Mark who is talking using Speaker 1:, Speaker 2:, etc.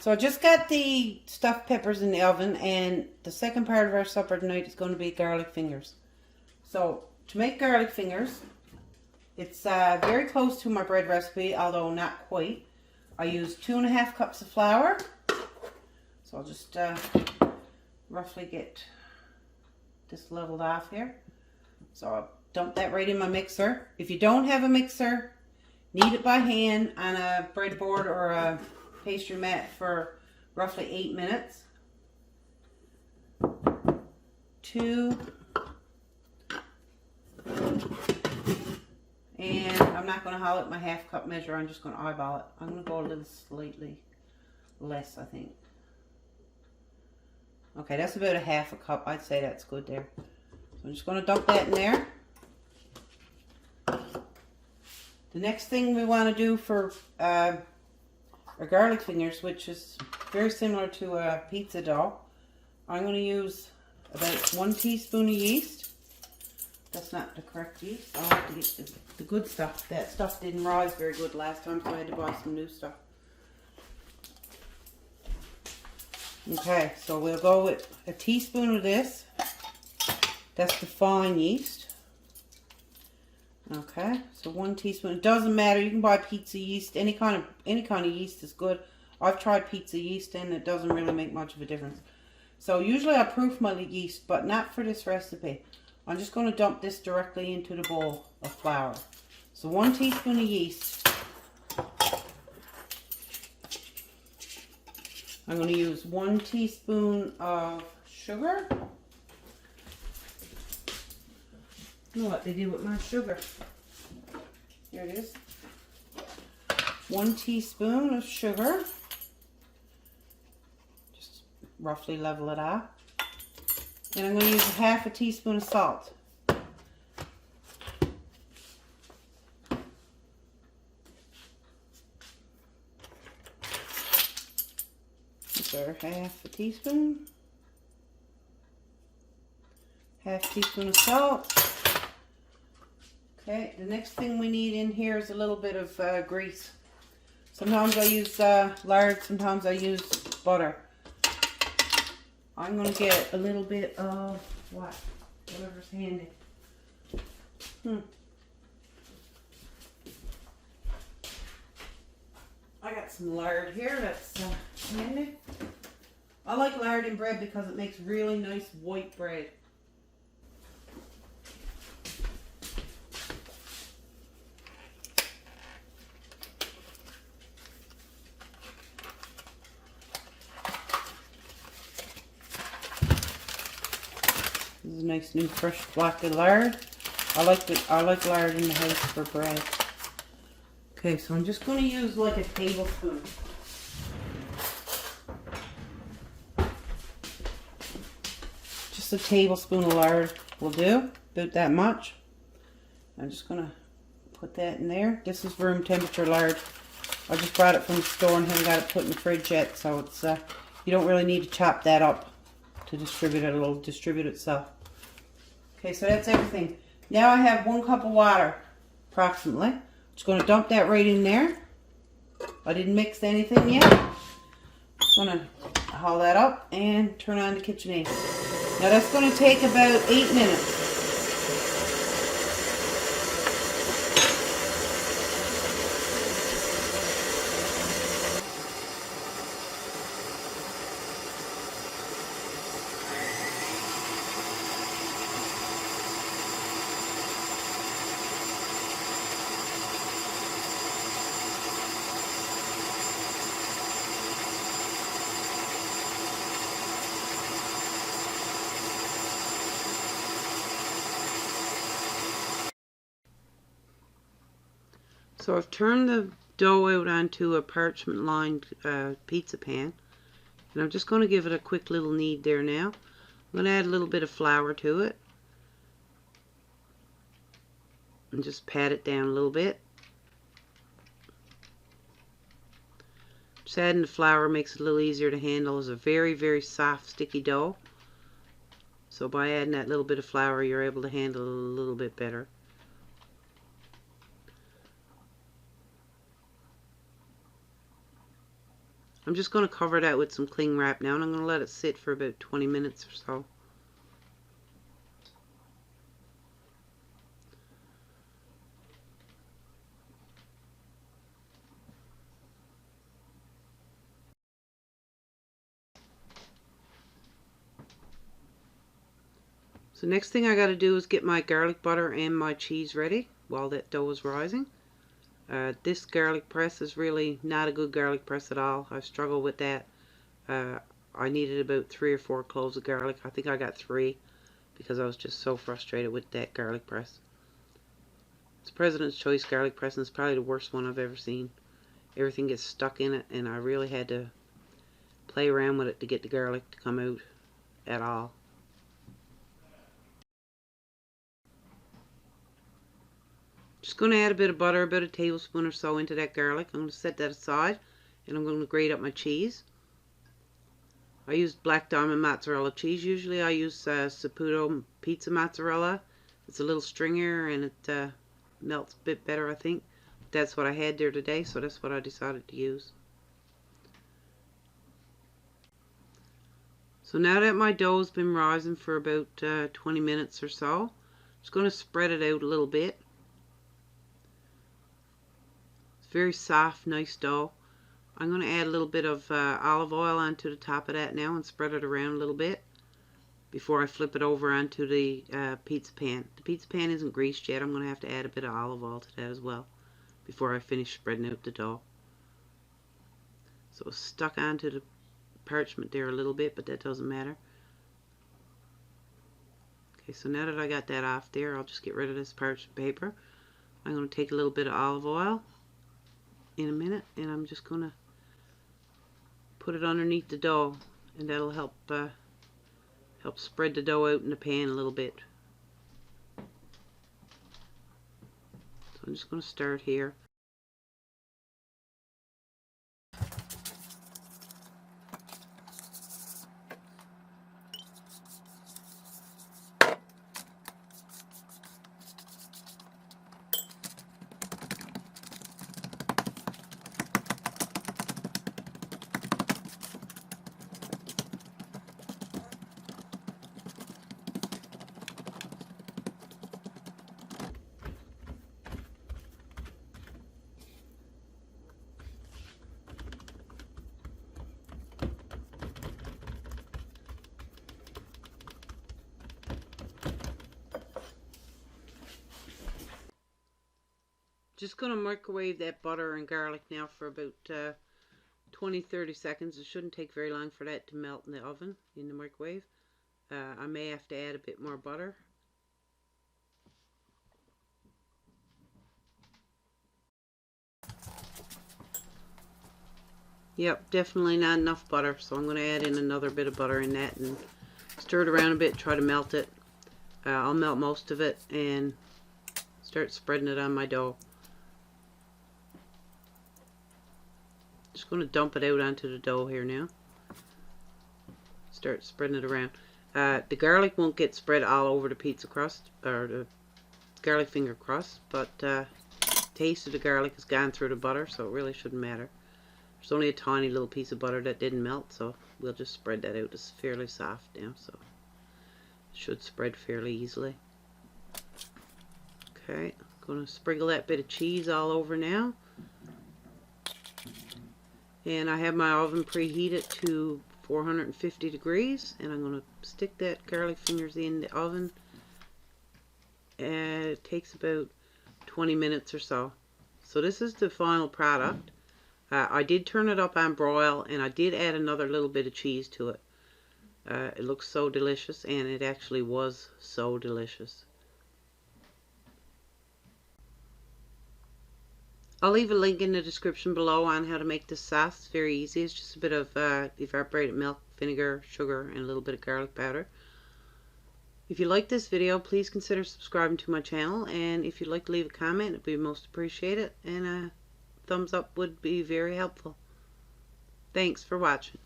Speaker 1: So I just got the stuffed peppers in the oven, and the second part of our supper tonight is going to be garlic fingers. So to make garlic fingers, it's very close to my bread recipe, although not quite. I use 2.5 cups of flour. So I'll just roughly get this leveled off here. So I'll dump that right in my mixer. If you don't have a mixer, knead it by hand on a breadboard or a pastry mat for roughly 8 minutes. 2. And I'm not going to hollow it my 1/2 cup measure. I'm just going to eyeball it. I'm going to go a little slightly less, I think. Okay, that's about 1/2 cup. I'd say that's good there. So I'm just going to dump that in there. The next thing we want to do for our garlic fingers, which is very similar to a pizza dough, I'm going to use about 1 teaspoon of yeast. That's not the correct yeast. I'll have to get the good stuff. That stuff didn't rise very good last time, so I had to buy some new stuff. Okay, so we'll go with a teaspoon of this. That's the fine yeast. Okay, so 1 teaspoon. It doesn't matter. You can buy pizza yeast. Any kind of yeast is good. I've tried pizza yeast and it doesn't really make much of a difference. So usually I proof my yeast, but not for this recipe. I'm just going to dump this directly into the bowl of flour. So 1 teaspoon of yeast. I'm going to use 1 teaspoon of sugar. I don't know what they do with my sugar. Here it is. 1 teaspoon of sugar. Just roughly level it out. And I'm going to use 1/2 teaspoon of salt. So 1/2 teaspoon. 1/2 teaspoon of salt. Okay, the next thing we need in here is a little bit of grease. Sometimes I use lard, sometimes I use butter. I'm going to get a little bit of whatever's handy. I got some lard here that's handy. I like lard in bread because it makes really nice white bread. This is a nice new fresh block of lard. I like lard in the house for bread. Okay, so I'm just going to use like a tablespoon. Just a tablespoon of lard will do. About that much. I'm just going to put that in there. This is room temperature lard. I just brought it from the store and haven't got it put in the fridge yet, so it's you don't really need to chop that up to distribute it. It'll distribute itself. Okay, so that's everything. Now I have 1 cup of water, approximately. Just going to dump that right in there. I didn't mix anything yet. Just going to haul that up and turn on the KitchenAid. Now that's going to take about 8 minutes. So I've turned the dough out onto a parchment lined pizza pan, and I'm just going to give it a quick little knead there now. I'm going to add a little bit of flour to it and just pat it down a little bit. Just adding the flour makes it a little easier to handle. It's a very, very soft, sticky dough. So by adding that little bit of flour, you're able to handle it a little bit better. I'm just going to cover that with some cling wrap now, and I'm going to let it sit for about 20 minutes or so. So next thing I got to do is get my garlic butter and my cheese ready while that dough is rising. This garlic press is really not a good garlic press at all. I struggle with that. I needed about 3 or 4 cloves of garlic. I think I got 3 because I was just so frustrated with that garlic press. It's President's Choice garlic press, and it's probably the worst one I've ever seen. Everything gets stuck in it, and I really had to play around with it to get the garlic to come out at all. Just going to add a bit of butter, about a tablespoon or so into that garlic. I'm going to set that aside, and I'm going to grate up my cheese. I use Black Diamond mozzarella cheese. Usually I use Saputo pizza mozzarella. It's a little stringier and it melts a bit better, I think. That's what I had there today, so that's what I decided to use. So now that my dough's been rising for about 20 minutes or so, I'm just going to spread it out a little bit. It's very soft, nice dough. I'm going to add a little bit of olive oil onto the top of that now and spread it around a little bit before I flip it over onto the pizza pan. The pizza pan isn't greased yet. I'm going to have to add a bit of olive oil to that as well before I finish spreading out the dough. So it's stuck onto the parchment there a little bit, but that doesn't matter. Okay, so now that I got that off there, I'll just get rid of this parchment paper. I'm going to take a little bit of olive oil in a minute, and I'm just going to put it underneath the dough, and that'll help spread the dough out in the pan a little bit. So I'm just going to start here. Just going to microwave that butter and garlic now for about 20-30 seconds. It shouldn't take very long for that to melt in the oven, in the microwave. I may have to add a bit more butter. Yep, definitely not enough butter, so I'm going to add in another bit of butter in that and stir it around a bit, try to melt it. I'll melt most of it and start spreading it on my dough. Just going to dump it out onto the dough here now. Start spreading it around. The garlic won't get spread all over the pizza crust or the garlic finger crust, but the taste of the garlic has gone through the butter, so it really shouldn't matter. There's only a tiny little piece of butter that didn't melt, so we'll just spread that out. It's fairly soft now, so it should spread fairly easily. Okay, I'm going to sprinkle that bit of cheese all over now. And I have my oven preheated to 450 degrees, and I'm going to stick that garlic fingers in the oven. And it takes about 20 minutes or so. So this is the final product. I did turn it up on broil, and I did add another little bit of cheese to it. It looks so delicious, and it actually was so delicious. I'll leave a link in the description below on how to make this sauce. It's very easy. It's just a bit of evaporated milk, vinegar, sugar, and a little bit of garlic powder. If you like this video, please consider subscribing to my channel, and if you'd like to leave a comment, it'd be most appreciated, and a thumbs up would be very helpful. Thanks for watching.